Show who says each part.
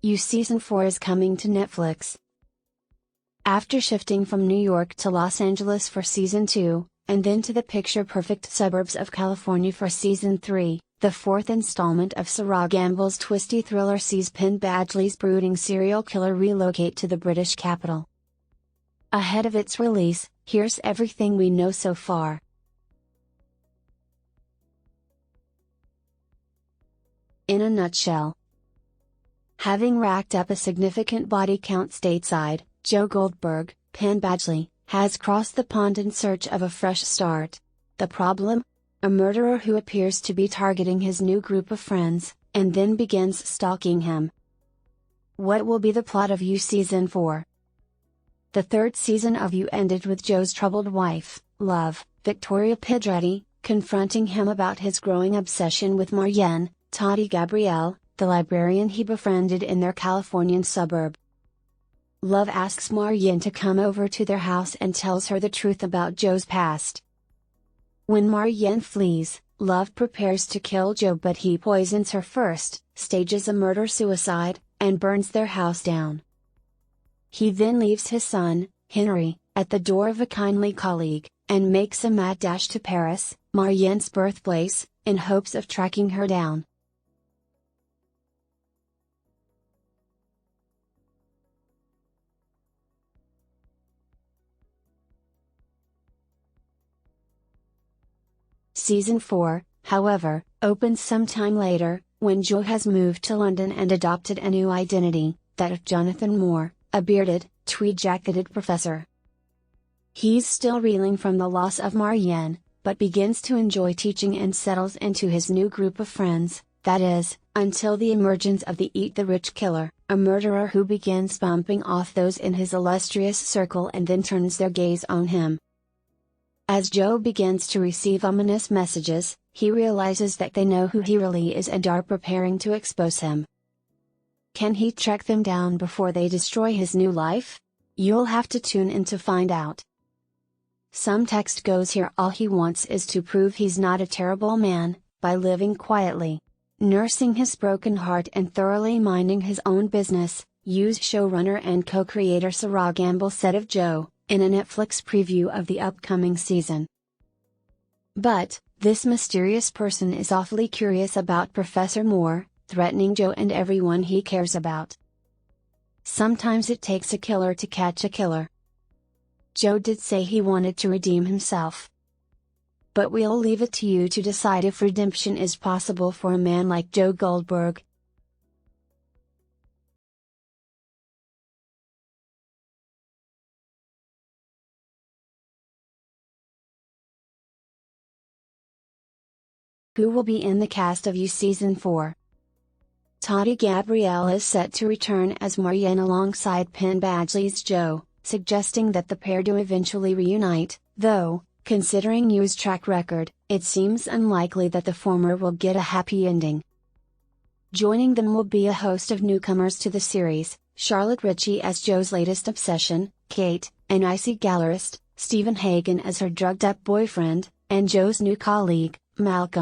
Speaker 1: You Season 4 is coming to Netflix. After shifting from New York to Los Angeles for Season 2, and then to the picture-perfect suburbs of California for Season 3, the fourth installment of Sarah Gamble's twisty thriller sees Penn Badgley's brooding serial killer relocate to the British capital. Ahead of its release, here's everything we know so far. In a nutshell. Having racked up a significant body count stateside, Joe Goldberg, Penn Badgley, has crossed the pond in search of a fresh start. The problem? A murderer who appears to be targeting his new group of friends, and then begins stalking him. What will be the plot of You Season 4? The third season of You ended with Joe's troubled wife, Love, Victoria Pedretti, confronting him about his growing obsession with Marianne, Tati Gabrielle, the librarian he befriended in their Californian suburb. Love asks Marianne to come over to their house and tells her the truth about Joe's past. When Marianne flees, Love prepares to kill Joe, but he poisons her first, stages a murder-suicide, and burns their house down. He then leaves his son, Henry, at the door of a kindly colleague, and makes a mad dash to Paris, Marianne's birthplace, in hopes of tracking her down. Season 4, however, opens sometime later, when Joe has moved to London and adopted a new identity, that of Jonathan Moore, a bearded, tweed-jacketed professor. He's still reeling from the loss of Marianne, but begins to enjoy teaching and settles into his new group of friends, that is, until the emergence of the Eat the Rich killer, a murderer who begins bumping off those in his illustrious circle and then turns their gaze on him. As Joe begins to receive ominous messages, he realizes that they know who he really is and are preparing to expose him. Can he track them down before they destroy his new life? You'll have to tune in to find out. Some text goes here: all he wants is to prove he's not a terrible man, by living quietly, nursing his broken heart and thoroughly minding his own business, You's showrunner and co-creator Sarah Gamble said of Joe, in a Netflix preview of the upcoming season. But, this mysterious person is awfully curious about Professor Moore, threatening Joe and everyone he cares about. Sometimes it takes a killer to catch a killer. Joe did say he wanted to redeem himself. But we'll leave it to you to decide if redemption is possible for a man like Joe Goldberg. Who will be in the cast of You Season 4? Tati Gabrielle is set to return as Marianne alongside Penn Badgley's Joe, suggesting that the pair do eventually reunite, though, considering You's track record, it seems unlikely that the former will get a happy ending. Joining them will be a host of newcomers to the series: Charlotte Ritchie as Joe's latest obsession, Kate, an icy gallerist, Stephen Hagen as her drugged-up boyfriend, and Joe's new colleague, Malcolm.